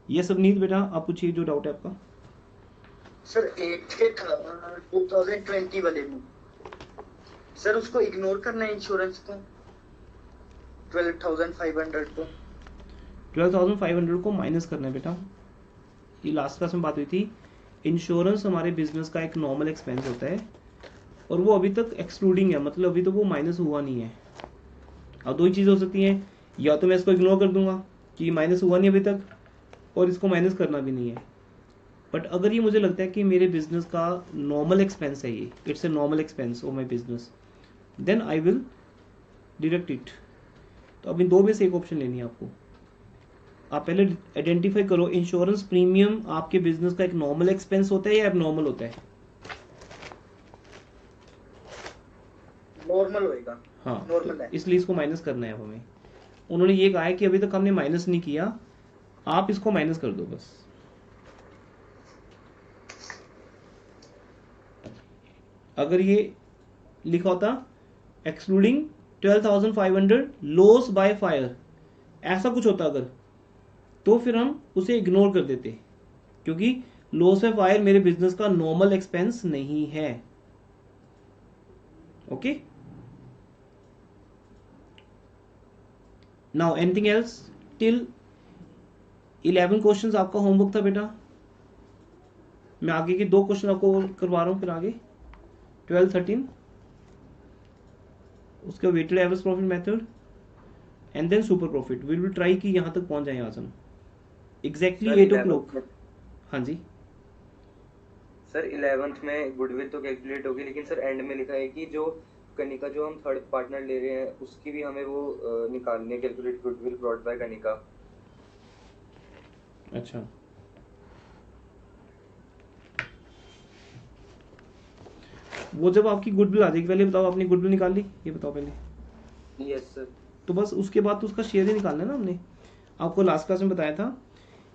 ये सब नीत बेटा, आप पूछिए जो डाउट है आपका। सर एक थे 2020 वाले में, सर उसको इग्नोर करना है इंश्योरेंस को, 12,500 को। 12,500 को माइनस करना है बेटा। ये लास्ट क्लास में बात हुई थी, इंश्योरेंस हमारे बिजनेस का एक नॉर्मल एक्सपेंस होता है और वो अभी तक एक्सक्लूडिंग है, मतलब अभी तो वो माइनस हुआ नहीं है। अब दो ही चीज़ हो सकती हैं, या तो मैं इसको इग्नोर कर दूंगा कि माइनस हुआ नहीं अभी तक, और इसको माइनस करना भी नहीं है। बट अगर ये मुझे लगता है कि मेरे बिजनेस का नॉर्मल एक्सपेंस है, ये it's a normal expense of my business, then I will deduct it. तो अब इन दो में से एक ऑप्शन लेनी है आपको। आप पहले आइडेंटिफाई करो, इंश्योरेंस प्रीमियम आपके बिजनेस का एक नॉर्मल एक्सपेंस होता है या एबनॉर्मल होता है। नॉर्मल होएगा। हाँ, तो नॉर्मल है। इसलिए इसको माइनस करना है अब हमें। उन्होंने ये कहा है कि अभी तक हमने माइनस नहीं किया, आप इसको माइनस कर दो बस। अगर ये लिखा होता एक्सक्लूडिंग 12,500 लॉस बाय फायर, ऐसा कुछ होता अगर, तो फिर हम उसे इग्नोर कर देते, क्योंकि लॉस बाय फायर मेरे बिजनेस का नॉर्मल एक्सपेंस नहीं है। Okay, now anything else till 11 questions आपका होमवर्क था बेटा। मैं आगे के दो क्वेश्चन आपको करवा रहा हूँ, फिर आगे 12 13 उसके weighted average profit method and then super profit. We will try कि यहाँ तक पहुँच जाए आज हम एग्जैक्टली सर 8 o'clock। 11th में, हाँ जी, सर 11th में गुडविल तो कैलकुलेट होगी, लेकिन सर एंड में लिखा है कि जो कनिका जो हम थर्ड पार्टनर ले रहे हैं उसकी भी हमें वो निकालनी है, calculate goodwill brought by Kanika. अच्छा, वो जब आपकी गुडविल आ जाएगी, पहले बताओ आपने गुडविल निकाल ली, ये बताओ पहले। Yes sir. तो बस उसके बाद तो उसका शेयर ही निकालना है ना हमने। आपको लास्ट क्लास में बताया था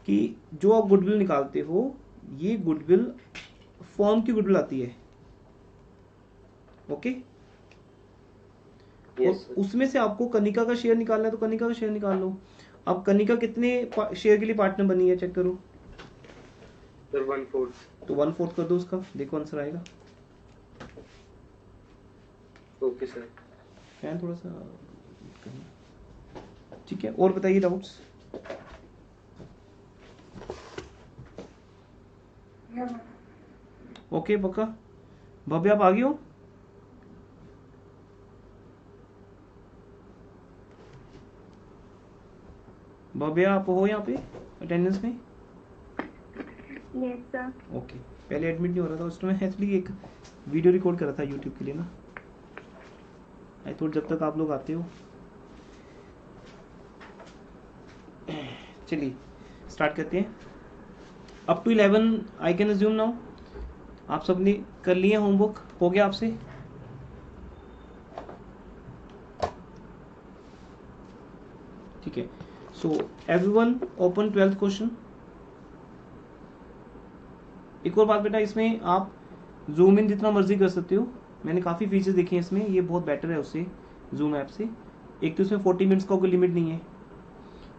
कि जो आप गुडविल निकालते हो, ये गुडविल फॉर्म की गुडविल आती है। ओके, यस और सर। उसमें से आपको कनिका का शेयर निकालना है, तो कनिका का शेयर निकाल लो। अब कनिका कितने शेयर के लिए पार्टनर बनी है, चेक करो। सर 1/4। तो 1/4 कर दो उसका, देखो आंसर आएगा। Okay sir. फैन थोड़ा सा, ठीक है। और बताइए डाउट्स। ओके पक्का। भव्य आप आ गए हो? भव्य आप हो यहाँ पे अटेंडेंस में? Yes sir. ओके, पहले एडमिट नहीं हो रहा था उसमें, एक्चुअली एक वीडियो रिकॉर्ड करा था यूट्यूब के लिए ना। आई थॉट जब तक आप लोग आते हो। चलिए स्टार्ट करते हैं। Up to 11 I can assume now आप सबने कर लिए होमवर्क, हो गया आपसे? ठीक है, so everyone open 12th question. एक और बात बेटा, इसमें आप जूम इन जितना मर्जी कर सकते हो। मैंने काफ़ी फीचर्स देखे हैं इसमें, ये बहुत बेटर है उससे, जूम ऐप से। एक तो इसमें 40 मिनट्स का कोई लिमिट नहीं है।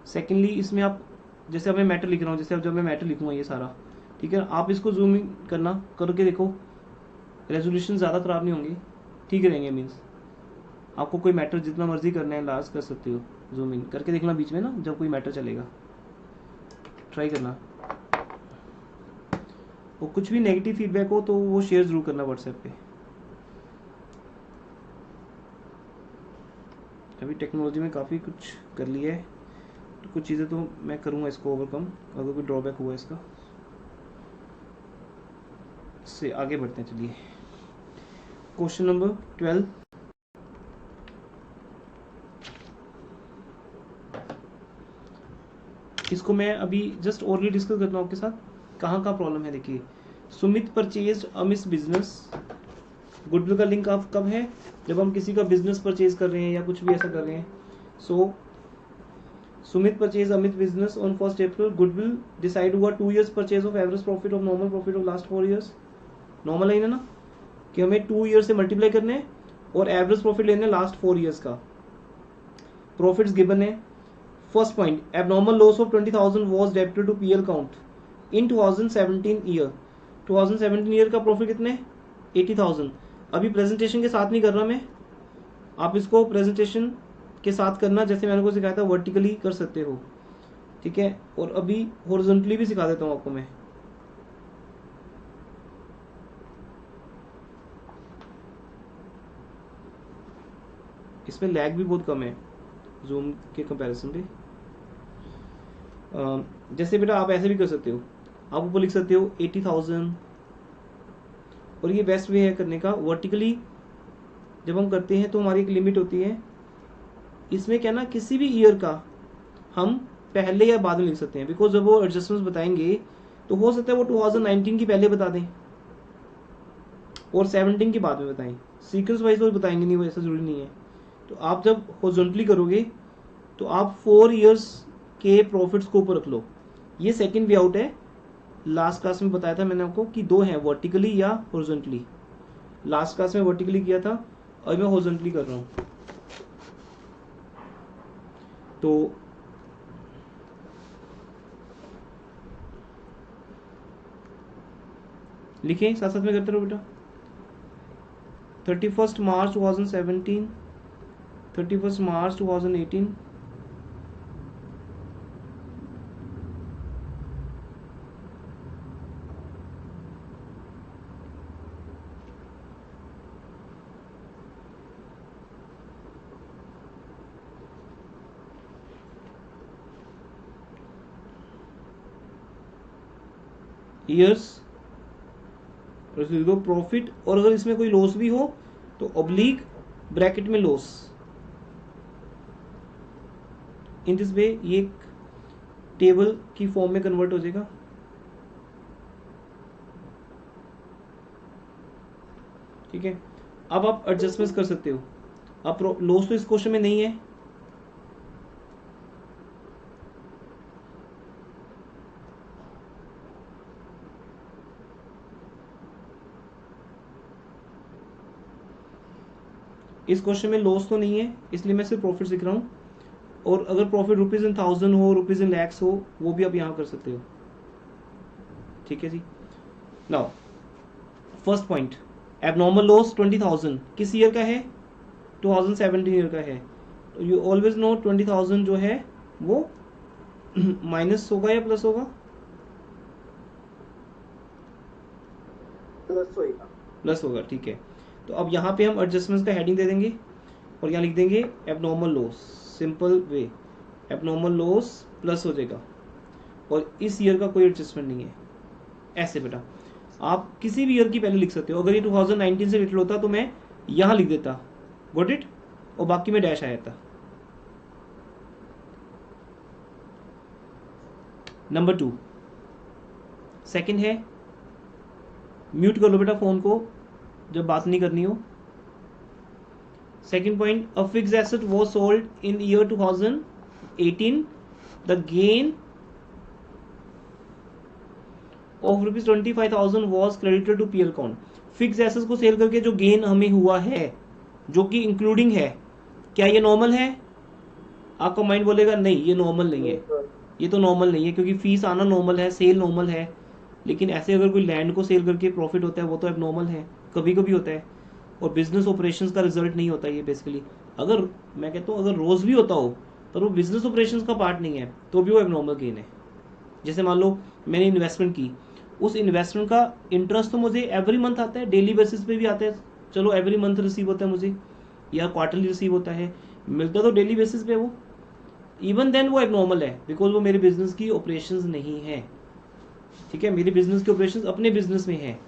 सेकेंडली इसमें आप, जैसे अब मैं मैटर लिख रहा हूँ, जैसे अब जब मैं मैटर लिखूँगा ये सारा, ठीक है, आप इसको जूम इन करना करके देखो, रेजोल्यूशन ज़्यादा ख़राब नहीं होंगे, ठीक रहेंगे। मीन्स आपको कोई मैटर जितना मर्जी करना है लार्ज कर सकते हो, जूम इन करके देखना बीच में ना, जब कोई मैटर चलेगा ट्राई करना। और कुछ भी नेगेटिव फीडबैक हो तो वो शेयर ज़रूर करना व्हाट्सएप पे। अभी टेक्नोलॉजी में काफ़ी कुछ कर लिया है, तो कुछ चीज़ें तो मैं करूँगा इसको ओवरकम, अगर कोई ड्रॉबैक हुआ इसका। इससे आगे बढ़ते हैं, चलिए क्वेश्चन नंबर 12। इसको मैं अभी जस्ट ओरली डिस्कस करता हूँ आपके साथ। कहाँ का प्रॉब्लम है देखिए, Sumit purchase Amish business. Goodwill का लिंक आप कब है, जब हम किसी का बिजनेस परचेज कर रहे हैं या कुछ भी ऐसा कर रहे हैं। So Sumit purchase Amit business on 1st April। Goodwill decide हुआ 2 years purchase of average profit of normal profit of last 4 years। Normal है ना कि हमें 2 years से मल्टीप्लाई करने हैं और एवरेज प्रॉफिट लेने लास्ट 4 years का। प्रॉफिट्स गिवन है first point, abnormal loss of 20,000 was debited to PL account in 2017 year. 2017 year का प्रॉफिट कितने, 80,000। अभी प्रेजेंटेशन के साथ नहीं कर रहा मैं, आप इसको प्रेजेंटेशन के साथ करना, जैसे मैंने को सिखाया था वर्टिकली कर सकते हो, ठीक है। और अभी हॉरिजॉन्टली भी सिखा देता हूँ आपको मैं। इसमें लैग भी बहुत कम है जूम के कंपैरिजन पे। जैसे बेटा आप ऐसे भी कर सकते हो, आप ऊपर लिख सकते हो 80,000, और ये बेस्ट वे है करने का। वर्टिकली जब हम करते हैं तो हमारी एक लिमिट होती है, इसमें क्या ना किसी भी ईयर का हम पहले या बाद में लिख सकते हैं, बिकॉज जब वो एडजस्टमेंट्स बताएंगे तो हो सकता है वो 2019 की पहले बता दें और 17 की बाद में बताएं, सीक्वेंस वाइज वो बताएंगे नहीं, वो ऐसा जरूरी नहीं है। तो आप जब हॉरिजॉन्टली करोगे तो आप 4 इयर्स के प्रॉफिट्स को ऊपर रख लो। ये सेकंड वे आउट है। लास्ट क्लास में बताया था मैंने आपको कि दो हैं, वर्टिकली या हॉरिजॉन्टली। लास्ट क्लास में वर्टिकली किया था और मैं हॉरिजॉन्टली कर रहा हूँ। तो लिखें, साथ साथ में करते रहो बेटा। 31 मार्च 2017, 31 मार्च 2018, ईयर्स और लिख दो प्रॉफिट, और अगर इसमें कोई लॉस भी हो तो ऑब्लिक ब्रैकेट में लॉस। इन दिस वे ये एक टेबल की फॉर्म में कन्वर्ट हो जाएगा। ठीक है, अब आप एडजस्टमेंट्स कर सकते हो। अब लॉस तो इस क्वेश्चन में नहीं है, इस क्वेश्चन में लॉस तो नहीं है, इसलिए मैं सिर्फ प्रॉफिट लिख रहा हूँ। और अगर प्रॉफिट रुपीज इन 1000 हो, रुपीज इन लैक्स हो, वो भी आप यहाँ कर सकते हो। ठीक है जी। Now first point, abnormal loss 20,000 किस ईयर का है, 2017 ईयर का है। तो यू ऑलवेज नो 20,000 जो है वो माइनस होगा या प्लस होगा, प्लस होएगा। प्लस होगा, ठीक है। तो अब यहाँ पे हम एडजस्टमेंट्स का हेडिंग दे देंगे और यहाँ लिख देंगे abnormal loss, simple way, abnormal loss plus हो जाएगा और इस ईयर का कोई एडजस्टमेंट नहीं है। ऐसे बेटा आप किसी भी ईयर की पहले लिख सकते हो। अगर ये 2019 से रिलेटेड होता तो मैं यहाँ लिख देता, गॉट इट, और बाकी में डैश आया था। नंबर 2, सेकंड है, म्यूट कर लो बेटा फोन को जब बात नहीं करनी हो। Second point, a fixed asset was sold in year 2018, the gain of ₹25,000 was credited to PL account. Fix assets को सेल करके जो गेन हमें हुआ है, जो कि इंक्लूडिंग है, क्या ये नॉर्मल है? आपका माइंड बोलेगा नहीं ये नॉर्मल नहीं है, ये तो नॉर्मल नहीं है, क्योंकि फीस आना नॉर्मल है, सेल नॉर्मल है। लेकिन ऐसे अगर कोई लैंड को सेल करके प्रॉफिट होता है वो तो अब नॉर्मल है, कभी कभी होता है, और बिजनेस ऑपरेशंस का रिजल्ट नहीं होता ये बेसिकली। अगर मैं कहता हूँ अगर रोज भी होता हो पर वो बिजनेस ऑपरेशंस का पार्ट नहीं है तो भी वो एबनॉर्मल गेन है। जैसे मान लो मैंने इन्वेस्टमेंट की, उस इन्वेस्टमेंट का इंटरेस्ट तो मुझे एवरी मंथ आता है, डेली बेसिस पे भी आता है, चलो एवरी मंथ रिसीव होता है मुझे, या क्वार्टरली रिसीव होता है, मिलता तो डेली बेसिस पे वो, इवन देन वो एबनॉर्मल है, बिकॉज वो मेरे बिजनेस की ऑपरेशंस नहीं है। ठीक है, मेरी बिजनेस की ऑपरेशंस अपने बिजनेस में है।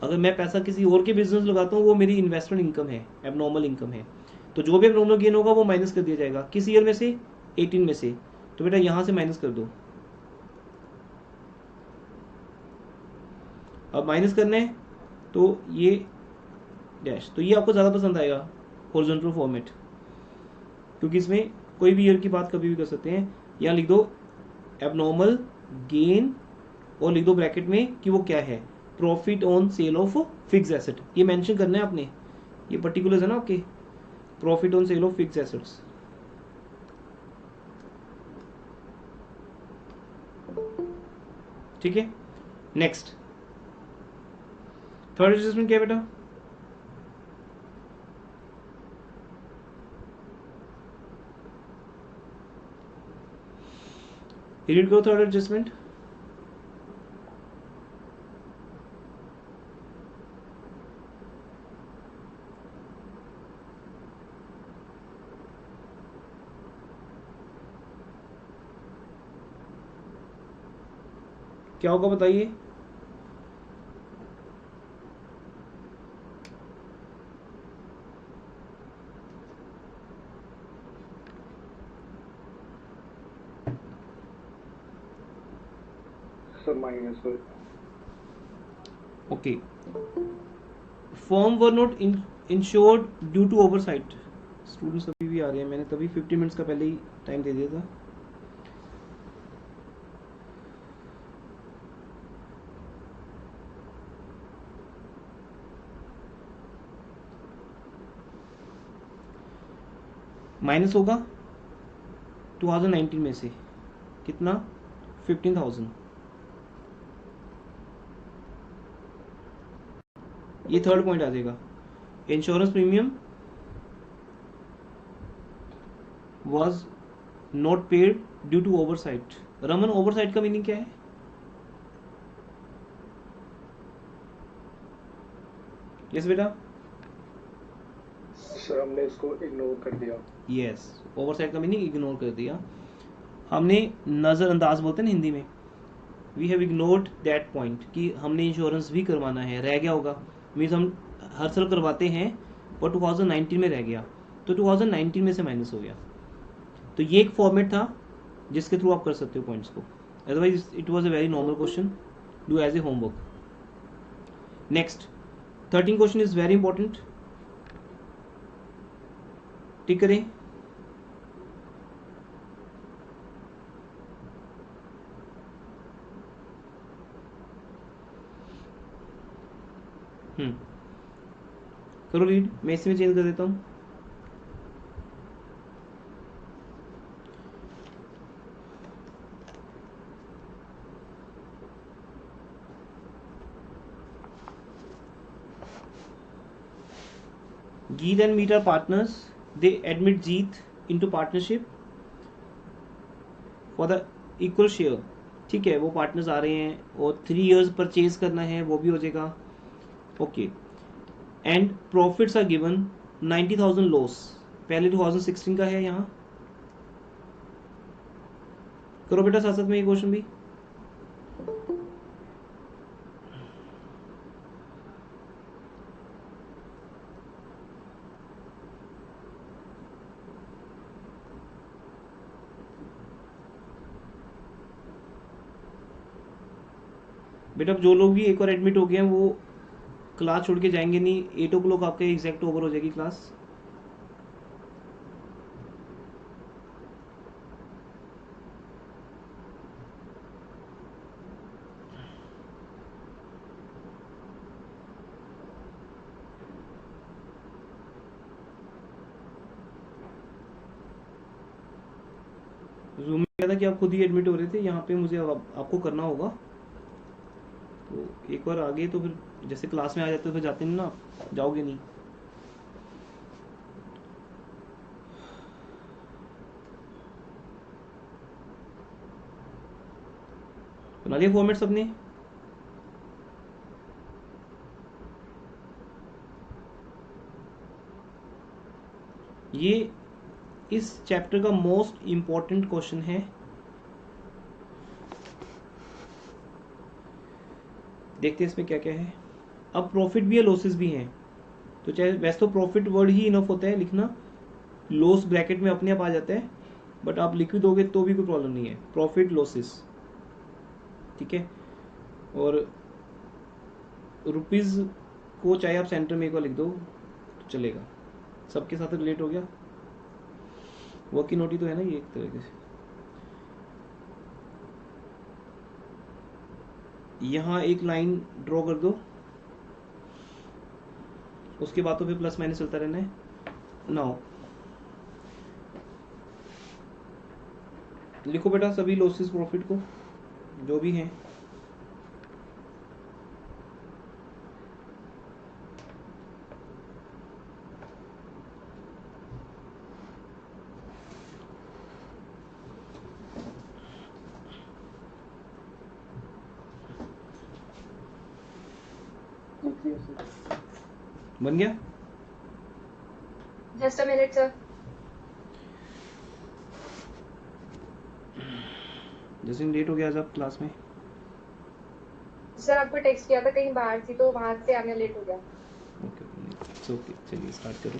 अगर मैं पैसा किसी और के बिजनेस लगाता हूँ वो मेरी इन्वेस्टमेंट इनकम है, एबनॉर्मल इनकम है। तो जो भी एबनॉर्मल गेन होगा वो माइनस कर दिया जाएगा, किस ईयर में से, 18 में से। तो बेटा यहाँ से माइनस कर दो। अब माइनस करना है तो ये डैश, तो ये आपको ज़्यादा पसंद आएगा हॉरिजॉन्टल फॉर्मेट, क्योंकि इसमें कोई भी ईयर की बात कभी भी कर सकते हैं। यहाँ लिख दो एबनॉर्मल गेन और लिख दो ब्रैकेट में कि वो क्या है, profit on sale of fix asset. ये मेंशन करना है आपने, ये पर्टिकुलर्स है ना आपके, profit on sale of fix assets. ठीक है, नेक्स्ट थर्ड एडजस्टमेंट क्या है बेटा? रीड करो थर्ड एडजस्टमेंट। क्या होगा बताइए? सर माइनस हो। Okay, firm were not insured due to oversight. Students अभी भी आ रहे हैं, मैंने तभी 15 मिनट्स का पहले ही टाइम दे दिया था। माइनस होगा 2019 में से कितना? 15,000। ये थर्ड पॉइंट आ जाएगा। Insurance premium was not paid due to oversight। Raman, oversight का मीनिंग क्या है? यस बेटा। सर हमने इसको इग्नोर कर दिया। यस, ओवरसाइट का मीनिंग इग्नोर कर दिया हमने, नज़रअंदाज बोलते हैं ना हिंदी में। We have ignored that point कि हमने इंश्योरेंस भी करवाना है, रह गया होगा। मीन्स हम हर साल करवाते हैं पर 2019 में रह गया, तो 2019 में से माइनस हो गया। तो ये एक फॉर्मेट था जिसके थ्रू आप कर सकते हो पॉइंट्स को, otherwise it was a very normal question, do as a homework. Next 13 question is very important, tick करें। करो रीड, मैं इसमें चेंज कर देता हूँ। Geet and Meet are partners. They admit Jeet into partnership for the equal share। ठीक है, वो पार्टनर्स आ रहे हैं और 3 years परचेज करना है, वो भी हो जाएगा। Okay, and profits are given 90,000 loss, पहले 2016 का है यहाँ। करो बेटा साथ साथ में ये क्वेश्चन भी। बेटा जो लोग भी एक बार एडमिट हो गए हैं वो क्लास छोड़ के जाएंगे नहीं, 8 o'clock आपके एग्जैक्ट ओवर हो जाएगी क्लास। जूम में क्या था कि आप खुद ही एडमिट हो रहे थे, यहाँ पे मुझे आपको करना होगा। तो एक बार आ गए तो फिर जैसे क्लास में आ जाते हो फिर जाते नहीं ना, जाओगे नहीं। बना लिया फॉर्मेट सबने? ये इस चैप्टर का मोस्ट इंपॉर्टेंट क्वेश्चन है। देखते हैं इसमें क्या क्या है। अब प्रॉफिट भी है, लॉसेस भी हैं, तो चाहे वैसे तो प्रॉफिट वर्ड ही इनफ होता है लिखना, लॉस ब्रैकेट में अपने आप आ जाता है, बट आप लिख भी दोगे तो भी कोई प्रॉब्लम नहीं है, प्रॉफिट लॉसेस। ठीक है, और रुपीज को चाहे आप सेंटर में एक बार लिख दो तो चलेगा, सबके साथ रिलेट हो गया। वर्किंग नोट ही तो है ना ये एक तरीके से। यहाँ एक लाइन ड्रॉ कर दो, उसके बाद तो फिर प्लस माइनस चलता रहना है। नाउ लिखो बेटा सभी लॉसेस प्रॉफिट को। जो भी है। बन गया? Just a minute sir. जैसे लेट हो गया आज आप क्लास में। सर आपको टेक्स्ट किया था, कहीं बाहर थी तो वहां से आने लेट हो गया। ओके ओके, चलिए स्टार्ट करो।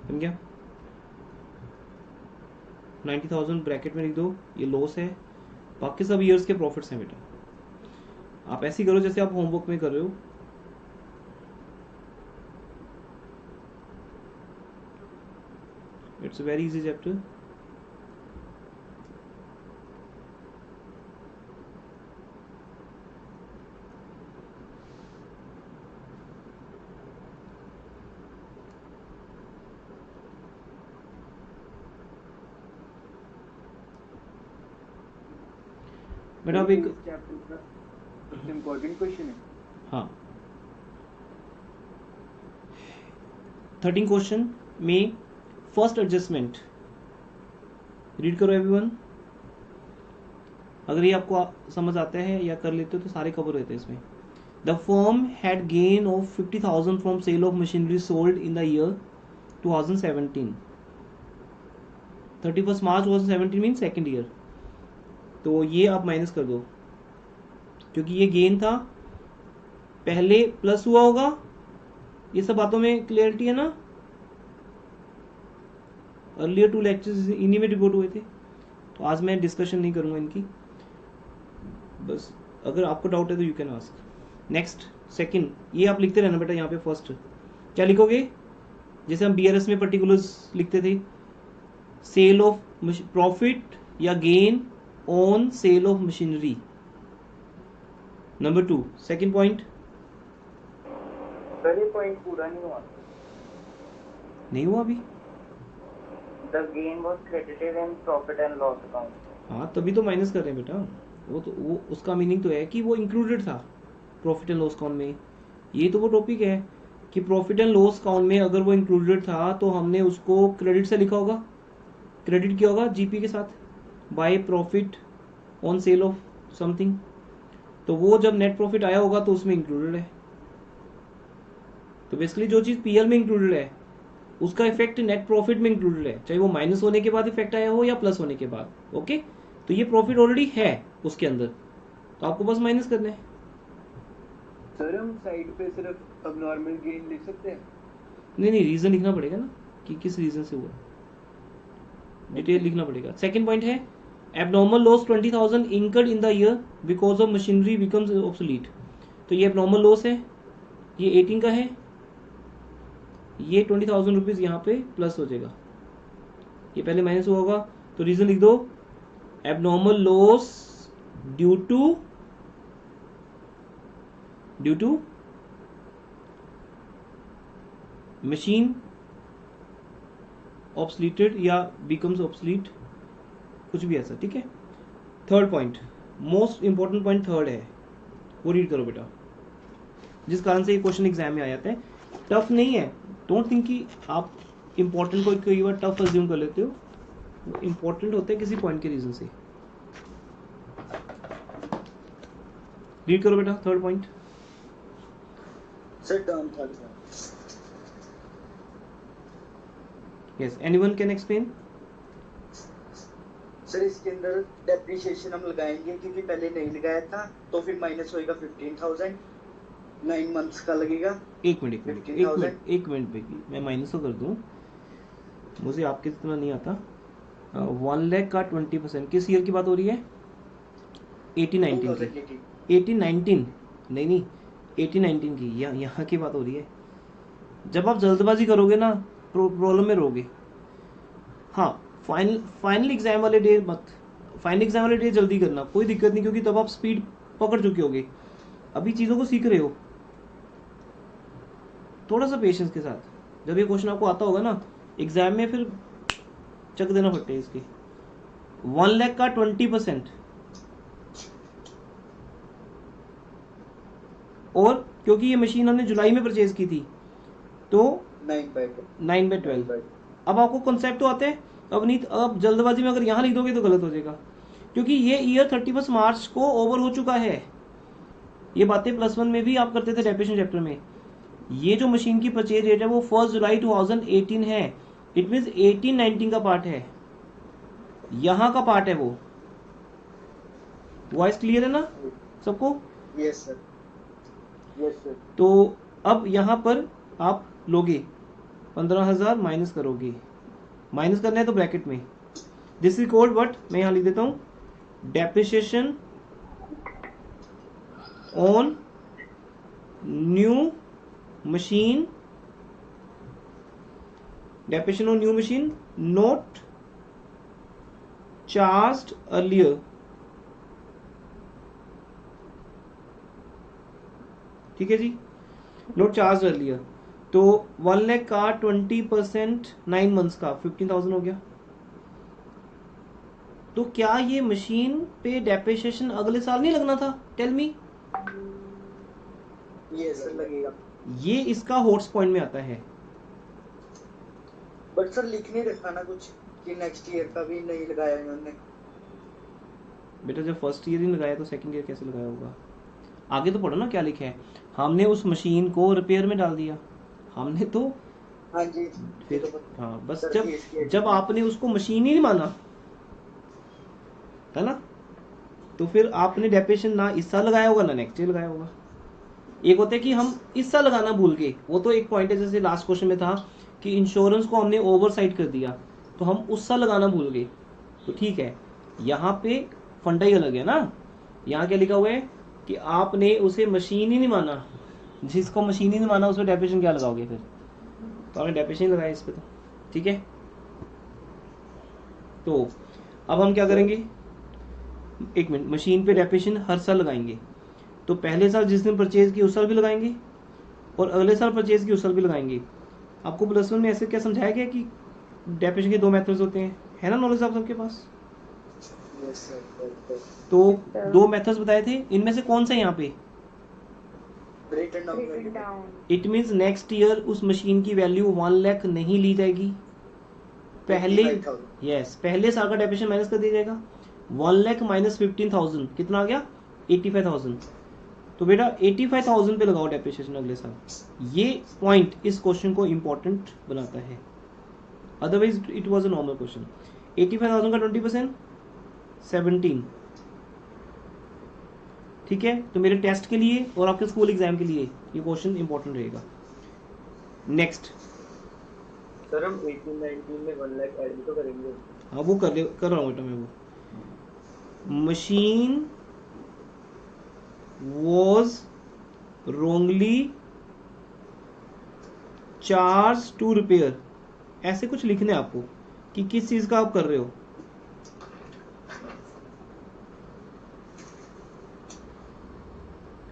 बन गया? 90,000 ब्रैकेट में लिख दो, ये लॉस है, बाकी सब ईयर्स के प्रॉफिट्स हैं बेटा। आप ऐसे ही करो जैसे आप होमवर्क में कर रहे हो। It's a very easy chapter. बेटा अब एक इम्पोर्टेंट क्वेश्चन है। हाँ, 13 क्वेश्चन में फर्स्ट एडजस्टमेंट रीड करो एवरीवन। अगर ये आपको समझ आता है या कर लेते हो तो सारे कवर रहते हैं इसमें। The firm had gain of 50,000 from sale of machinery sold in the year 2017। 31 March 2017 mean second year. तो ये आप माइनस कर दो, क्योंकि ये गेन था, पहले प्लस हुआ होगा। ये सब बातों में क्लियरिटी है ना? अर्लियर 2 लेक्चर्स इन्हीं में रिपोर्ट हुए थे, तो आज मैं डिस्कशन नहीं करूंगा इनकी। बस अगर आपको डाउट है तो you can ask. Next second, ये आप लिखते रहना बेटा। यहाँ पे फर्स्ट क्या लिखोगे? जैसे हम बीआरएस में पर्टिकुलर्स लिखते थे, सेल ऑफ प्रॉफिट या gain on sale of machinery. Number 2 second point. Sir ये पॉइंट पूरा नहीं हुआ अभी। The gain was credited in profit and loss account. हाँ, तभी तो माइनस कर रहे हैं बेटा। वो उसका मीनिंग तो है कि वो इंक्लूडेड था प्रॉफिट एंड लॉस अकाउंट में। ये तो वो टॉपिक है कि प्रॉफिट एंड लॉस अकाउंट में अगर वो इंक्लूडेड था तो हमने उसको क्रेडिट से लिखा होगा, क्रेडिट किया होगा जीपी के साथ, by profit on sale of something. तो वो जब नेट प्रॉफिट आया होगा तो उसमें इंक्लूडेड है। तो बेसिकली जो चीज पीएल में इंक्लूडेड है उसका इफेक्ट नेट प्रॉफिट में इंक्लूडेड है, चाहे वो माइनस होने के बाद इफेक्ट आया हो या प्लस होने के बाद। ओके, तो ये प्रॉफिट ऑलरेडी है उसके अंदर, तो आपको बस माइनस करना है। सर हम साइड पे सिर्फ अबनॉर्मल गेन लिख सकते हैं? नहीं, रीजन लिखना पड़ेगा ना कि किस रीजन से हुआ, डिटेल लिखना पड़ेगा। सेकंड पॉइंट है abnormal loss 20,000 incurred in the year because of machinery becomes obsolete. तो ये एबनॉर्मल लॉस है, ये 18 का है, ये 20,000 रुपीज यहाँ पे प्लस हो जाएगा, ये पहले माइनस हुआ होगा। तो रीजन लिख दो, abnormal loss due to machine obsoleted या बिकम्स ऑब्सलीट, कुछ भी ऐसा। ठीक है। Third point, most important point third है, वो रीड करो बेटा, जिस कारण से ये क्वेश्चन एग्जाम में आ जाता है। टफ नहीं है, डोंट थिंक कि आप इंपॉर्टेंट को कई बार टफ अज्यूम कर लेते हो, वो इंपॉर्टेंट होता है किसी पॉइंट के रीजन से। रीड करो बेटा third point. Sir term third yes, anyone can explain. Sir इसके अंदर डेप्रिसिएशन हम लगाएंगे क्योंकि पहले नहीं लगाया था, तो फिर माइनस होएगा 15,000, 9 मंथ्स का लगेगा। एक मिनट बेबी, मैं माइनस तो कर दूं, मुझे आपके जितना नहीं आता। 1 लाख का 20% किस ईयर की बात हो रही है? 18-19 की। 18-19 नहीं 18-19 की, यहाँ की बात हो रही है। जब आप जल्दबाजी करोगे ना प्रॉब्लम में रहोगे। हाँ, फाइनल एग्जाम वाले डे मत, फाइनल एग्जाम वाले डे जल्दी करना, कोई दिक्कत नहीं, क्योंकि तब आप स्पीड पकड़ चुके होगे, अभी चीज़ों को सीख रहे हो। थोड़ा सा पेशेंस के साथ, जब ये क्वेश्चन आपको आता होगा ना एग्जाम में, फिर चक देना फटे इसके। 1 लाख का 20%, और क्योंकि ये मशीन हमने जुलाई में परचेज की थी तो 9/12। अब आपको कॉन्सेप्ट तो आते हैं। अब नहीं, अब जल्दबाजी में अगर यहाँ लिख दोगे तो गलत हो जाएगा, क्योंकि ये ईयर 31 मार्च को ओवर हो चुका है। ये बातें +1 में भी आप करते थे डेप्रिसिएशन चैप्टर में। ये जो मशीन की परचेज डेट है वो 1 जुलाई 2018 है। इट मीन्स 18-19 का पार्ट है, यहाँ का पार्ट है वो। वॉइस क्लियर है ना सबको? Yes sir, yes sir. तो अब यहाँ पर आप लोगे 15,000 माइनस करोगे, माइनस करना है तो ब्रैकेट में दिस इज कॉल्ड व्हाट, मैं यहाँ लिख देता हूँ, depreciation on new machine, depreciation on new machine not charged earlier. ठीक है जी, नॉट चार्ज अर्लियर। तो 1 लाख का 20% 9 मंथ्स का 15,000 हो गया। तो क्या ये मशीन पे डेप्रिसिएशन अगले साल नहीं लगना था? Tell me. यस सर, लगेगा। ये इसका हॉट्स पॉइंट में आता है। बट सर लिख नहीं रखा ना कुछ कि नेक्स्ट ईयर का भी नहीं लगाया इन्होंने। बेटा जब फर्स्ट ईयर ही लगाया तो सेकंड ईयर कैसे लगाया होगा? आगे तो पढ़ो ना क्या लिखा है। हमने उस मशीन को रिपेयर में डाल दिया, हमने तो हाँ जी। फिर तो हाँ बस सर, जब आपने उसको मशीन ही नहीं माना है ना, तो फिर आपने डेप्रिसिएशन ना इस साल लगाया होगा ना नेक्स्ट ईयर लगाया होगा। एक होता है कि हम इस साल लगाना भूल गए, वो तो एक पॉइंट है। जैसे लास्ट क्वेश्चन में था कि इंश्योरेंस को हमने ओवरसाइट कर दिया तो हम उस साल लगाना भूल गए, तो ठीक है। यहाँ पे फंडा ही अलग है ना। यहाँ क्या लिखा हुआ है कि आपने उसे मशीन ही नहीं माना, जिसको मशीन ही नहीं माना उसमें डेप्रिसिएशन क्या लगाओगे फिर? तो आपने डेप्रिसिएशन लगाया इस पे तो, ठीक है। तो अब हम क्या करेंगे, एक मिनट, मशीन पे डेप्रिसिएशन हर साल लगाएंगे। तो पहले साल जिस दिन परचेज की उस साल भी लगाएंगे, और अगले साल परचेज की उस साल भी लगाएंगे। आपको +1 में ऐसे क्या समझाया गया कि डेप्रिसिएशन के 2 मेथड्स होते हैं, है ना नॉलेज आप सबके पास? Yes sir. तो 2 मेथड्स बताए थे, इनमें से कौन सा यहाँ पे? Written down. It means next year उस मशीन की वैल्यू 1 लाख नहीं ली जाएगी, पहले 85,000। यस पहले साल का डेप्रिसिएशन माइनस कर दिया जाएगा। 1 लाख माइनस 15,000 कितना आ गया? 85,000। तो बेटा 85,000 पे लगाओ डेप्रिसिएशन अगले साल। ये पॉइंट इस क्वेश्चन को इंपॉर्टेंट बनाता है, otherwise it was a normal question. 85,000 का 20% 17। ठीक है, तो मेरे टेस्ट के लिए और आपके स्कूल एग्जाम के लिए ये क्वेश्चन इंपॉर्टेंट रहेगा। नेक्स्ट सर हम 18-19 में 1 लाख ऐड भी तो करेंगे। हाँ वो कर रहा हूँ बेटा मैं। वो machine was wrongly charged to repair, ऐसे कुछ लिखने आपको कि किस चीज का आप कर रहे हो।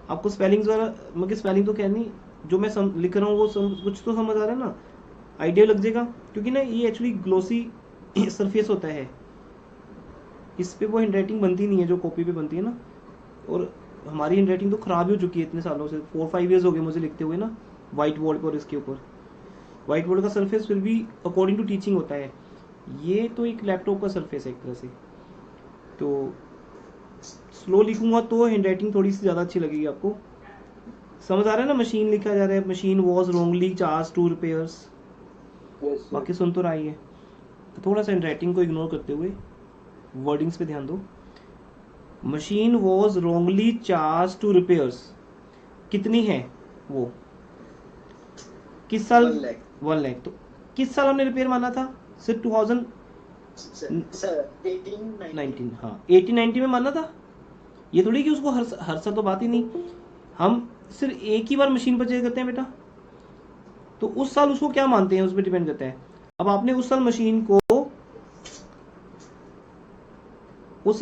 आपको स्पेलिंग मतलब स्पेलिंग तो क्या नहीं, जो मैं लिख रहा हूँ वो कुछ तो समझ आ रहा है ना, आइडिया लग जाएगा। क्योंकि ना ये एक्चुअली ग्लोसी सरफेस होता है, इस पे वो हैंडराइटिंग बनती नहीं है जो कॉपी पे बनती है ना। और हमारी हैंडराइटिंग तो खराब ही हो चुकी है इतने सालों से, 4-5 ईयर्स हो गए मुझे लिखते हुए ना व्हाइट बोर्ड पर। इसके ऊपर व्हाइट बोर्ड का सरफेस फिर भी अकॉर्डिंग टू टीचिंग होता है, ये तो एक लैपटॉप का सरफेस है एक तरह से। तो स्लो लिखूंगा तो हैंडराइटिंग थोड़ी सी ज़्यादा अच्छी लगेगी आपको। समझ आ रहा है ना? मशीन लिखा जा रहा है, machine was wrongly charge to repairs. बाकी सुन तो रहा ही है, तो थोड़ा सा हैंडराइटिंग को इग्नोर करते हुए वर्डिंग्स पे ध्यान दो। Machine was wrongly charge to repairs कितनी है वो? किस साल? 1 लाख। तो किस साल हमने रिपेयर माना था? सिर्फ 2019। हाँ 18-19 में माना था। ये थोड़ी कि उसको हर साल तो बात ही नहीं, हम सिर्फ एक ही बार मशीन परचेज करते हैं बेटा। तो उस साल उसको क्या मानते हैं उस पर डिपेंड करता है। अब आपने उस साल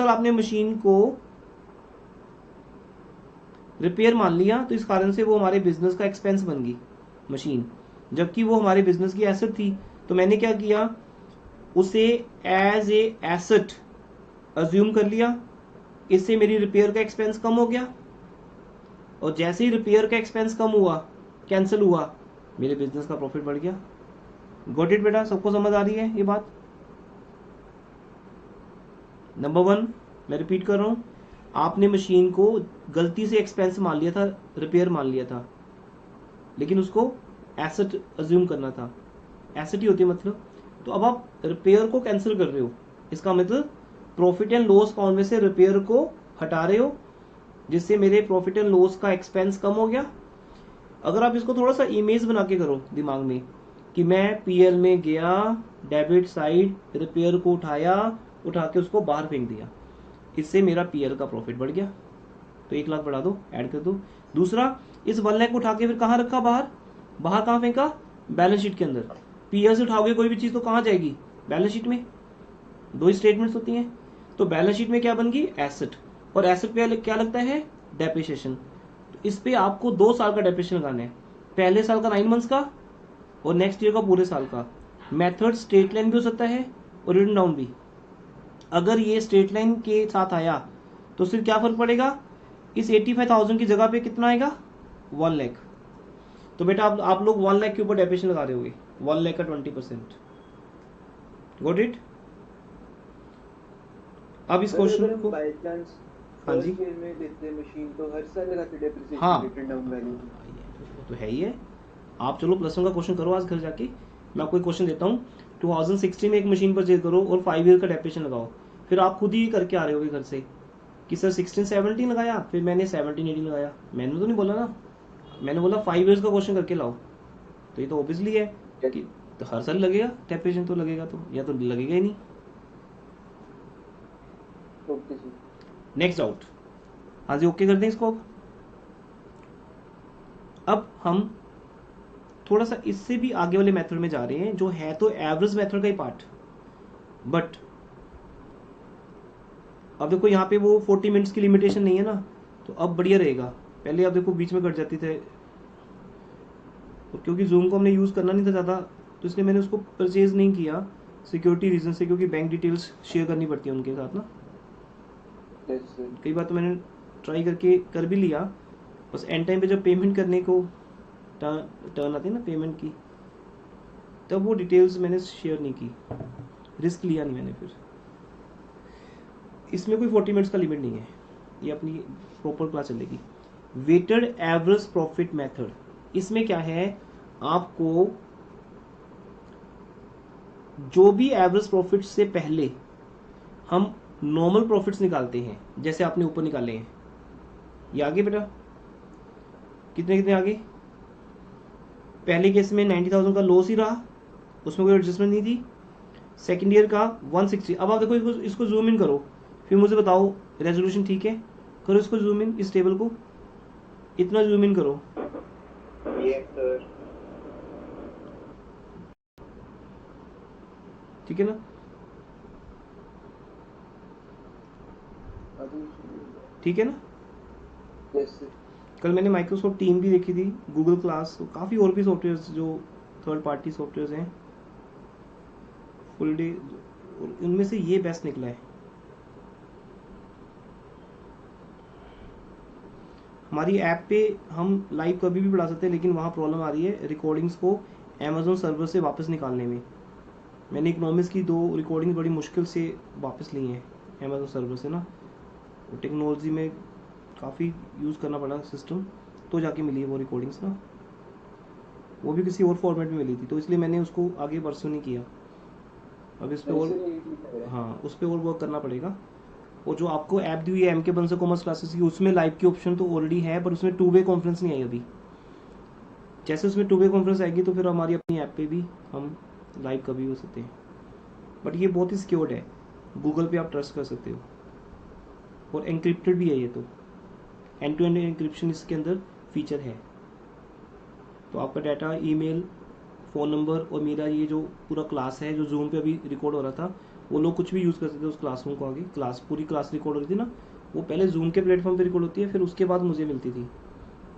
आपने मशीन को रिपेयर मान लिया, तो इस कारण से वो हमारे बिजनेस का एक्सपेंस बन गई मशीन। जबकि वो हमारे बिजनेस की एसेट थी। तो मैंने क्या किया, उसे एज ए एसेट अज्यूम कर लिया। इससे मेरी रिपेयर का एक्सपेंस कम हो गया, और जैसे ही रिपेयर का एक्सपेंस कम हुआ, कैंसिल हुआ, मेरे बिजनेस का प्रॉफिट बढ़ गया। गॉट इट बेटा? सबको समझ आ रही है ये बात? नंबर 1 मैं रिपीट कर रहा हूं, आपने मशीन को गलती से एक्सपेंस मान लिया था, रिपेयर मान लिया था, लेकिन उसको एसेट अज्यूम करना था। एसेट ही होती है मतलब। तो अब आप रिपेयर को कैंसिल कर रहे हो, इसका मतलब प्रॉफिट एंड लॉस अकाउंट में से रिपेयर को हटा रहे हो, जिससे मेरे प्रॉफिट एंड लॉस का एक्सपेंस कम हो गया। अगर आप इसको थोड़ा सा इमेज बना के करो दिमाग में कि मैं पीएल में गया, डेबिट साइड, रिपेयर को उठा के उसको बाहर फेंक दिया, इससे मेरा पीएल का प्रॉफिट बढ़ गया। तो 1 लाख बढ़ा दो, ऐड कर दो। दूसरा, इस 1 लाख को उठा के फिर कहाँ रखा? बाहर कहाँ फेंका? बैलेंस शीट के अंदर। पीएल से उठाओगे कोई भी चीज तो कहाँ जाएगी? बैलेंस शीट में। 2 स्टेटमेंट्स होती हैं। तो बैलेंस शीट में क्या बन गई? एसेट। और एसेट पे क्या लगता है? डेप्रिसिएशन। तो इस पे आपको 2 साल का डेप्रिसिएशन लगाना है, पहले साल का 9 मंथ्स का और नेक्स्ट ईयर का पूरे साल का। मेथड स्ट्रेट लाइन भी हो सकता है और रिटन डाउन भी। अगर ये स्ट्रेट लाइन के साथ आया तो फिर क्या फर्क पड़ेगा? इस 85,000 की जगह पे कितना आएगा? 1 लाख। तो बेटा आप लोग 1 लाख के ऊपर डेप्रिसिएशन लगा रहे होगे, 1 लाख का 20%। Got it? अब इस क्वेश्चन को बाय चांस हाँ जी, फर्स्ट ईयर में लेते हैं मशीन तो हर साल लगाते डेप्रिसिएशन हाँ रिटर्न डाउन वैल्यू। वो तो है ही है। आप चलो +1 का क्वेश्चन करो आज घर जाके। मैं आपको एक क्वेश्चन देता हूँ, 2016 में एक मशीन परचेज करो और 5 ईयर का डेप्रिसिएशन लगाओ। फिर आप खुद ही करके आ रहे होगे घर से कि सर 16-17 लगाया, फिर मैंने 17-18 लगाया। मैंने तो नहीं बोला ना, मैंने बोला 5 ईयर्स का क्वेश्चन करके लाओ। तो ये तो ऑब्वियसली है कि तो हर साल लगेगा डेप्रिसिएशन, तो लगेगा तो, या तो लगेगा ही नहीं। Okay sir. Next doubt? हाँ जी, ओके कर दें इसको। अब हम थोड़ा सा इससे भी आगे वाले मेथड में जा रहे हैं, जो है तो एवरेज मेथड का ही पार्ट, बट अब देखो यहाँ पे वो 40 मिनट्स की लिमिटेशन नहीं है ना, तो अब बढ़िया रहेगा। पहले आप देखो बीच में कट जाती थे, और क्योंकि जूम को हमने यूज़ करना नहीं था ज़्यादा, तो इसलिए मैंने उसको परचेज नहीं किया सिक्योरिटी रीजन से, क्योंकि बैंक डिटेल्स शेयर करनी पड़ती है उनके साथ ना। Yes sir. कई बार तो मैंने ट्राई करके कर भी लिया, बस एंड टाइम पे जब पेमेंट करने को टर्न आती है ना पेमेंट की, तब वो डिटेल्स मैंने शेयर नहीं की, रिस्क लिया नहीं मैंने। फिर इसमें कोई 40 मिनट्स का लिमिट नहीं है, ये अपनी प्रॉपर क्लास चलेगी। वेटेड एवरेज प्रॉफिट मेथड, इसमें क्या है, आपको जो भी एवरेज प्रॉफिट से पहले हम नॉर्मल प्रॉफिट्स निकालते हैं, जैसे आपने ऊपर निकाले हैं, ये आगे बेटा कितने कितने आगे? पहले केस में 90,000 का लॉस ही रहा, उसमें कोई एडजस्टमेंट नहीं थी। सेकेंड ईयर का 160। अब आप देखो इसको जूम इन करो, फिर मुझे बताओ रेजोल्यूशन ठीक है? करो इसको जूम इन, इस टेबल को इतना जूम इन करो। Yes sir. ठीक है ना? ठीक है ना? Yes sir. कल मैंने माइक्रोसॉफ्ट टीम भी देखी थी, गूगल क्लास, तो काफ़ी और भी सॉफ्टवेयर जो थर्ड पार्टी सॉफ्टवेयर हैं फुल डे, उनमें से ये बेस्ट निकला है। हमारी ऐप पे हम लाइव कभी भी पढ़ा सकते हैं, लेकिन वहाँ प्रॉब्लम आ रही है रिकॉर्डिंग्स को अमेजोन सर्वर से वापस निकालने में। मैंने इकोनॉमिक्स की 2 रिकॉर्डिंग बड़ी मुश्किल से वापस ली हैं अमेजोन सर्वर से ना, टेक्नोलॉजी में काफ़ी यूज़ करना पड़ा सिस्टम, तो जाके मिली है वो रिकॉर्डिंग्स ना, वो भी किसी और फॉर्मेट में मिली थी, तो इसलिए मैंने उसको आगे परस्यू नहीं किया। अब इस पे और हाँ उस पर और वर्क करना पड़ेगा। और जो आपको ऐप दी हुई है MK बंसल कॉमर्स क्लासेस की, उसमें लाइव की ऑप्शन तो ऑलरेडी है, पर उसमें 2 वे कॉन्फ्रेंस नहीं आई अभी। जैसे उसमें 2 वे कॉन्फ्रेंस आएगी तो फिर हमारी अपनी ऐप पे भी हम लाइव कभी हो सकते हैं। बट ये बहुत ही सिक्योर्ड है, गूगल पे आप ट्रस्ट कर सकते हो, और एनक्रिप्टेड भी है ये, तो एंड टू एंड एनक्रिप्शन इसके अंदर फीचर है। तो आपका डाटा, ईमेल, फ़ोन नंबर और मेरा ये जो पूरा क्लास है जो जूम पे अभी रिकॉर्ड हो रहा था, वो लोग कुछ भी यूज़ कर सकते थे उस क्लासरूम को। आगे पूरी क्लास रिकॉर्ड हो रही थी ना, वो पहले जूम के प्लेटफॉर्म पे रिकॉर्ड होती है, फिर उसके बाद मुझे मिलती थी,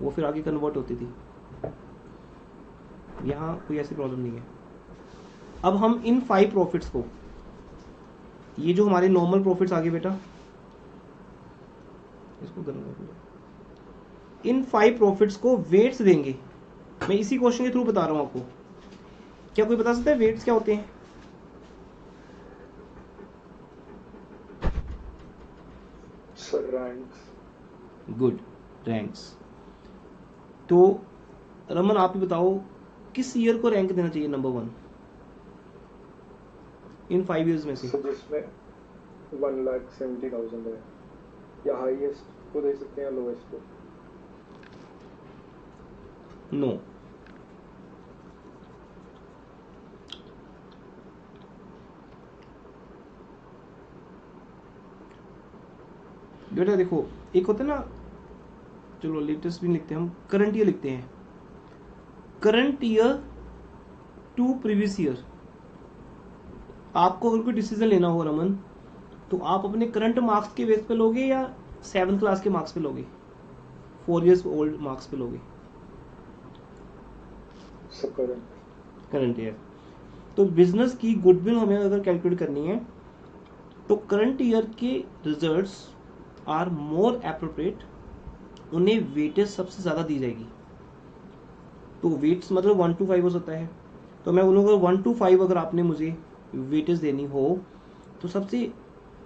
वो फिर आगे कन्वर्ट होती थी। यहाँ कोई ऐसी प्रॉब्लम नहीं है। अब हम इन 5 प्रॉफिट्स को, ये जो हमारे नॉर्मल प्रॉफिट्स आगे बेटा, इसको करूँगा, इन 5 प्रॉफिट्स को वेट्स देंगे। मैं इसी क्वेश्चन के थ्रू बता रहा हूँ आपको। क्या कोई बता सकता है वेट्स क्या होते हैं? Sir ranks. Good, ranks. तो रमन आप ही बताओ किस ईयर को रैंक देना चाहिए नंबर 1 इन 5 इयर्स में से? सर जिसमें 1,70,000 है, या हाईएस्ट को दे सकते हैं या लोएस्ट को? नो। बेटा देखो, एक होता है ना, चलो लेटेस्ट भी लिखते हैं हम, करंट ईयर लिखते हैं। Current year to previous year. आपको अगर कोई डिसीजन लेना हो रमन, तो आप अपने करंट मार्क्स के बेस पे लोगे या 7th क्लास के मार्क्स पे लोगे, 4 इयर्स ओल्ड मार्क्स पे लोगे? Sir current. Current year. तो बिजनेस की गुडविल हमें अगर कैलकुलेट करनी है, तो करंट ईयर के रिजल्ट्स आर मोर एप्रोप्रिएट, उन्हें वेटेज सबसे ज़्यादा दी जाएगी। तो वेट्स मतलब 1 to 5 हो सकता है। तो मैं बोलूँगा 1 to 5 अगर आपने मुझे वेटेज देनी हो, तो सबसे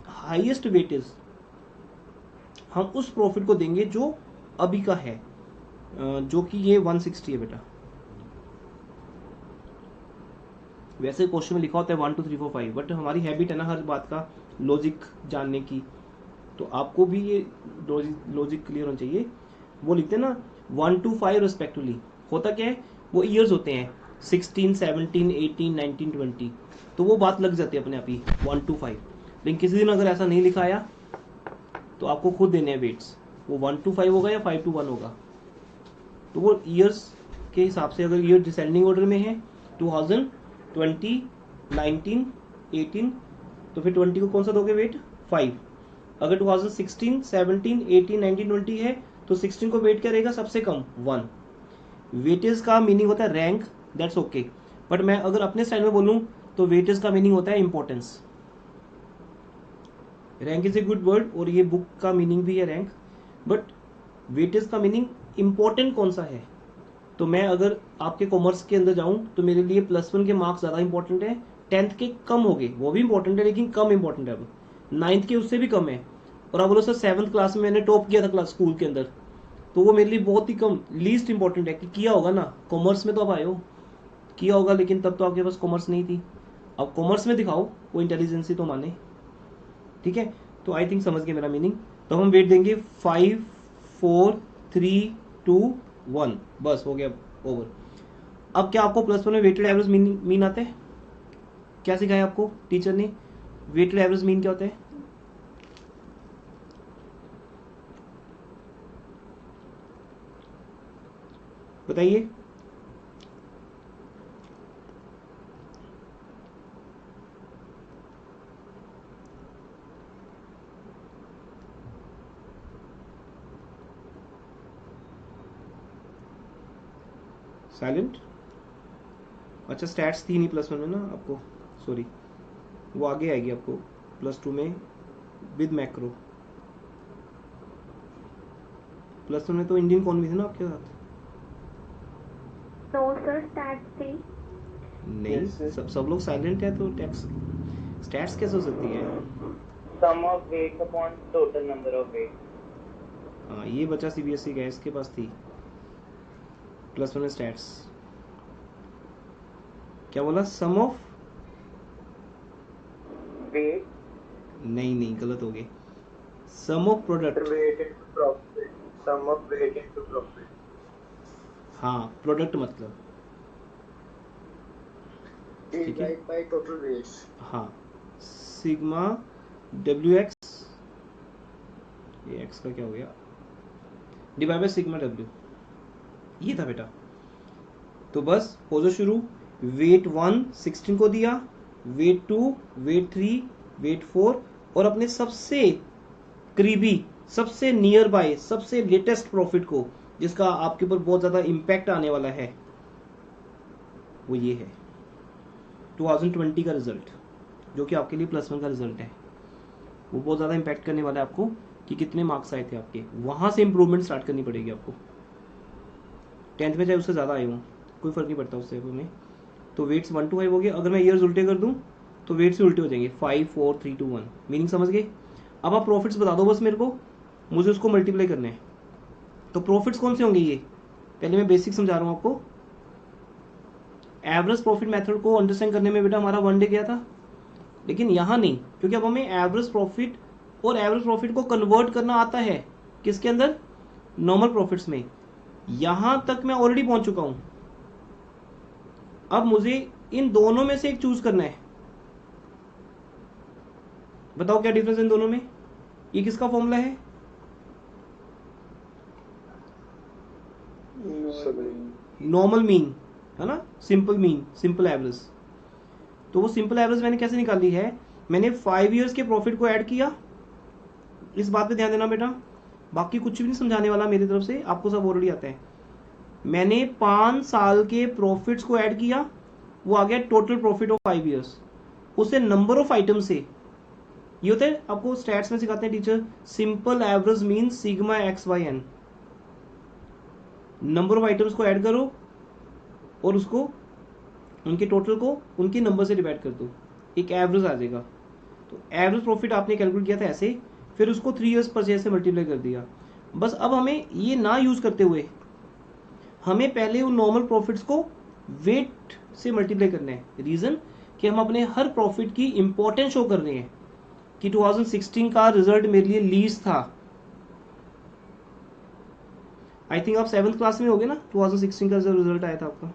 हाईएस्ट वेटेज हम उस प्रॉफिट को देंगे जो अभी का है, जो कि ये 160 है बेटा। वैसे क्वेश्चन में लिखा होता है 1 2 3 4 5, बट हमारी हैबिट है ना हर बात का लॉजिक जानने की, तो आपको भी ये लॉजिक क्लियर होना चाहिए। वो लिखते हैं ना 1 to 5 रिस्पेक्टिवली। होता क्या है, वो ईयर्स होते हैं 16, 17, 18, 19, 20, तो वो बात लग जाती है अपने आप ही 1 to 5। लेकिन किसी दिन अगर ऐसा नहीं लिखा आया तो आपको खुद देने हैं वेट्स, वो 1 to 5 होगा या 5 to 1 होगा। तो वो ईयर्स के हिसाब से, अगर ईयर डिसेंडिंग ऑर्डर में है 2020, 19, 18, तो फिर 20 को कौन सा दोगे वेट? 5। अगर 2016, 17, 18, 19, 20 है तो 16 को वेट क्या रहेगा? सबसे कम 1। वेटेज का मीनिंग होता है रैंक, दैट्स ओके। बट मैं अगर अपने स्टाइल में बोलूं तो वेटेज का मीनिंग होता है importance. Rank is a good word और ये बुक का मीनिंग भी है रैंक, बट वेटेज का मीनिंग इंपॉर्टेंट कौन सा है। तो मैं अगर आपके कॉमर्स के अंदर जाऊं तो मेरे लिए +1 के मार्क्स ज़्यादा इंपॉर्टेंट है, 10th के कम हो गए, वो भी इंपॉर्टेंट है लेकिन कम इंपॉर्टेंट है। अब 9th के उससे भी कम है। और आप बोलो सर 7th क्लास में मैंने टॉप किया था क्लास स्कूल के अंदर, तो वो मेरे लिए बहुत ही कम, लीस्ट इंपॉर्टेंट है कि किया होगा ना। कॉमर्स में तो आप आए हो, किया होगा, लेकिन तब तो आपके पास कॉमर्स नहीं थी। अब कॉमर्स में दिखाओ वो इंटेलिजेंसी तो माने, ठीक है। तो आई थिंक समझ गए मेरा मीनिंग। तो हम वेट देंगे 5, 4, 3, 2, 1, बस हो गया ओवर। अब क्या आपको +1 में वेटेड एवरेज मीन आता है? क्या सिखाया आपको टीचर ने? वेटेड एवरेज मीन क्या होता है? बताइए। साइलेंट। अच्छा स्टैट्स थी नहीं +1 में ना आपको, सॉरी, वो आगे आएगी आपको +2 में विद मैक्रो। +1 में तो इंडियन इकोनॉमी थी ना आपके साथ? नो सर, स्टैट्स थी। नहीं, Yes, sir. सब लोग साइलेंट है तो टैक्स स्टैट्स कैसे हो सकती है? Sum of weights upon total number of weights. हाँ, ये बच्चा सीबीएसई का है, इसके पास थी +1 में स्टैट्स। क्या बोला? सम ऑफ Weight नहीं गलत हो गए। Sum of product. Weight into profit. Sum of weight into profit. हाँ, प्रोडक्ट मतलब, ठीक है। Divide by total weights. हाँ, सिग्मा WX, ये x का क्या हो गया, डिवाइड बाय सिग्मा W, ये था बेटा। तो बस हो जाओ शुरू। वेट 1 16 को दिया, वेट 2, वेट 3, वेट 4, और अपने सबसे करीबी, सबसे नियर बाय, सबसे लेटेस्ट प्रॉफिट को, जिसका आपके ऊपर बहुत ज़्यादा इम्पैक्ट आने वाला है, वो ये है 2020 का रिजल्ट, जो कि आपके लिए +1 का रिजल्ट है। वो बहुत ज़्यादा इम्पैक्ट करने वाला है आपको कि कितने मार्क्स आए थे आपके। वहाँ से इम्प्रूवमेंट स्टार्ट करनी पड़ेगी आपको। 10th में चाहे उससे ज़्यादा आए हों, कोई फ़र्क नहीं पड़ता उससे हमें। तो वेट्स 1 to 5 हो गए। अगर मैं ईयर्स उल्टे कर दूँ तो वेट्स भी उल्टे हो जाएंगे, 5 4 3 2 1। मीनिंग समझ गए? अब आप प्रॉफिट्स बता दो बस मेरे को, मुझे उसको मल्टीप्लाई करना है। तो प्रॉफिट्स कौन से होंगे? ये पहले मैं बेसिक समझा रहा हूँ आपको। एवरेज प्रॉफिट मेथड को अंडरस्टैंड करने में बेटा हमारा 1 डे गया था, लेकिन यहाँ नहीं, क्योंकि अब हमें एवरेज प्रॉफिट और एवरेज प्रॉफिट को कन्वर्ट करना आता है किसके अंदर? नॉर्मल प्रॉफिट्स में। यहाँ तक मैं ऑलरेडी पहुंच चुका हूँ। अब मुझे इन दोनों में से एक चूज करना है। बताओ क्या डिफरेंस है इन दोनों में? ये किसका फॉर्मूला है? नॉर्मल मीन, है ना, सिंपल मीन, सिंपल एवरेज। तो वो सिंपल एवरेज मैंने कैसे निकाली है? मैंने 5 ईयर्स के प्रॉफिट को ऐड किया। इस बात पे ध्यान देना बेटा, बाकी कुछ भी नहीं समझाने वाला मेरी तरफ से, आपको सब ऑलरेडी आता है। मैंने 5 साल के प्रॉफिट्स को ऐड किया, वो आ गया टोटल प्रॉफिट ऑफ 5 ईयर्स। उसे नंबर ऑफ आइटम से, ये होता है आपको स्टैट्स में सिखाते हैं teacher, simple average mean sigma x y n. Number of items को ऐड करो और उसको, उनके टोटल को उनके नंबर से डिवाइड कर दो, एक एवरेज आ जाएगा। तो एवरेज प्रॉफिट आपने कैलकुलेट किया था ऐसे, फिर उसको 3 ईयर्स परचेज से मल्टीप्लाई कर दिया। बस अब हमें ये ना यूज करते हुए हमें पहले उन नॉर्मल प्रॉफिट्स को वेट से मल्टीप्लाई करना है। रीजन कि हम अपने हर प्रॉफिट की इंपॉर्टेंस शो कर रहे हैं कि 2016 का रिजल्ट मेरे लिए लीस्ट था। आई थिंक आप 7th क्लास में होगे ना, 2016 का जब रिजल्ट आया था आपका।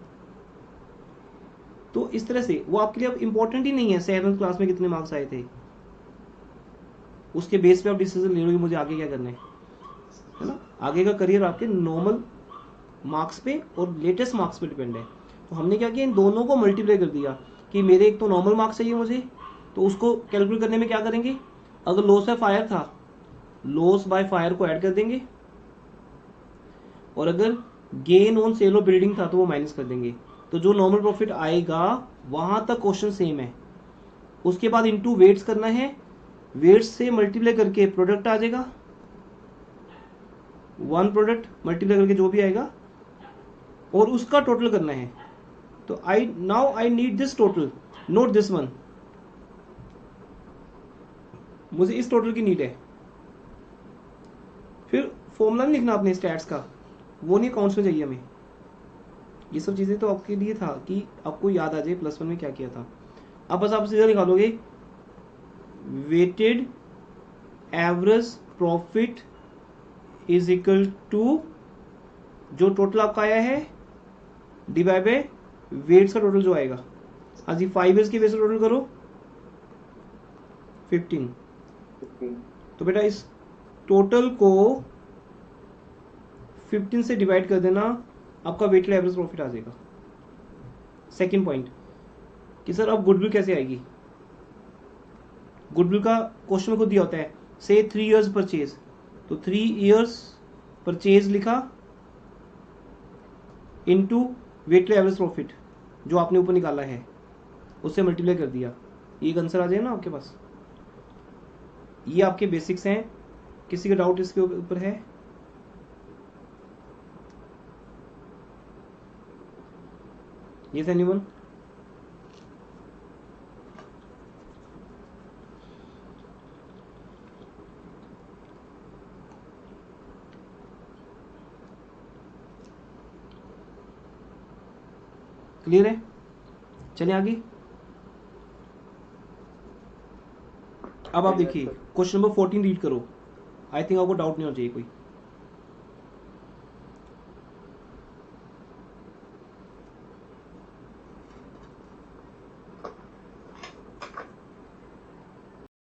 तो इस तरह से वो आपके लिए अब इंपॉर्टेंट ही नहीं है 7th क्लास में कितने मार्क्स आए थे। उसके बेस पे आप डिसीजन ले लोगे मुझे आगे क्या करना है ना। आगे का करियर आपके नॉर्मल मार्क्स पे और लेटेस्ट मार्क्स पे डिपेंड है। तो हमने क्या किया, इन दोनों को मल्टीप्लाई कर दिया कि मेरे एक तो नॉर्मल मार्क्स चाहिए मुझे, तो उसको कैलकुलेट करने में क्या करेंगे, अगर लॉस बाय फायर था, लॉस बाय फायर को ऐड कर देंगे, और अगर gain on sale of building था तो वो माइनस कर देंगे। तो जो नॉर्मल प्रॉफिट आएगा वहां तक क्वेश्चन सेम है। उसके बाद इनटू वेट्स करना है, वेट्स से मल्टीप्लाई करके प्रोडक्ट आ जाएगा, 1 प्रोडक्ट मल्टीप्लाई करके जो भी आएगा, और उसका टोटल करना है। तो now I need this total, note this one. मुझे इस टोटल की नीड है। फिर फॉर्मूला नहीं लिखना अपने स्टैट्स का, वो नहीं अकाउंट्स में चाहिए हमें। ये सब चीजें तो आपके लिए था कि आपको याद आ जाए +1 में क्या किया था। अब बस आप सीधा निकालोगे weighted average profit is equal to जो टोटल आपका आया है डिवाइड बाय वेट्स का टोटल जो आएगा। हाँ जी, 5 ईयर्स की बेस पे टोटल करो 15। तो बेटा इस टोटल को 15 से डिवाइड कर देना, आपका वेटेड एवरेज प्रॉफिट आ जाएगा। सेकंड पॉइंट कि सर अब गुडविल कैसे आएगी? गुडविल का क्वेश्चन में खुद दिया होता है, से 3 इयर्स परचेज, तो 3 इयर्स परचेज लिखा इनटू वेटेड एवरेज प्रॉफिट जो आपने ऊपर निकाला है, उससे मल्टीप्लाई कर दिया, एक आंसर आ जाएगा ना आपके पास। ये आपके बेसिक्स हैं। किसी का डाउट इसके ऊपर है? Yes, anyone? क्लियर है? चलिए आगे। अब आप देखिए क्वेश्चन नंबर 14 रीड करो। आई थिंक आपको डाउट नहीं होना चाहिए कोई।